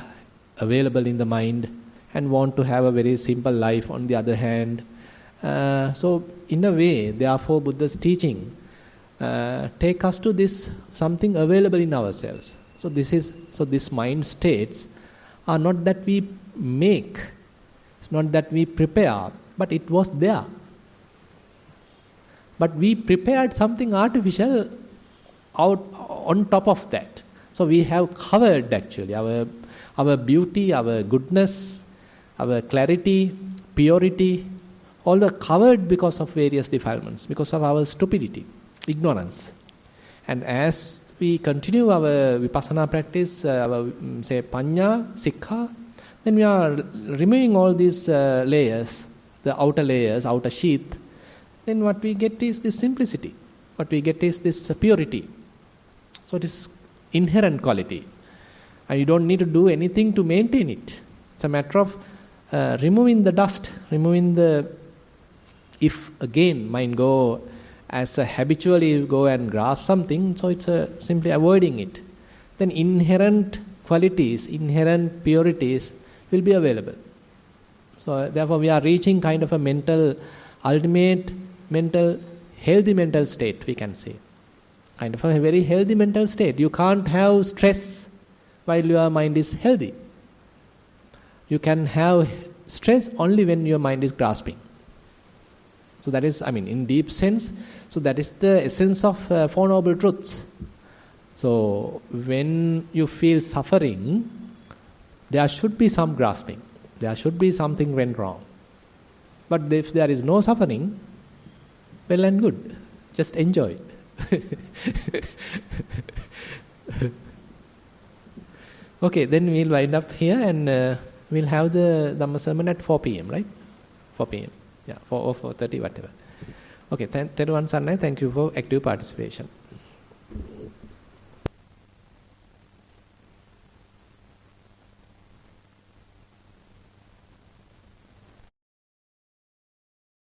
available in the mind and want to have a very simple life on the other hand. So in a way, therefore, Buddha's teaching take us to this something available in ourselves. So these mind states are not that we make, it's not that we prepare, but it was there. But we prepared something artificial out on top of that. So we have covered actually our beauty, our goodness, our clarity, purity, all were covered because of various defilements, because of our stupidity, ignorance. And as we continue our Vipassana practice, our Panya, Sikha, then we are removing all these layers, the outer sheath. Then what we get is this simplicity. What we get is this purity. So it is inherent quality. And you don't need to do anything to maintain it. It's a matter of removing the dust, removing the... If again mind go as a habitually go and grasp something, so it's simply avoiding it. Then inherent qualities, inherent purities will be available. So therefore we are reaching kind of a mental, ultimate mental, healthy mental state, we can say. Kind of a very healthy mental state. You can't have stress while your mind is healthy. You can have stress only when your mind is grasping. So that is, in deep sense, so that is the essence of Four Noble Truths. So when you feel suffering, there should be some grasping. There should be something went wrong. But if there is no suffering, well and good. Just enjoy it. Okay, then we'll wind up here and we'll have the Dhamma sermon at 4 p.m., right? 4 p.m. Yeah, 4 or 4:30, whatever. Okay, Theruvan Sarnai, thank you for active participation.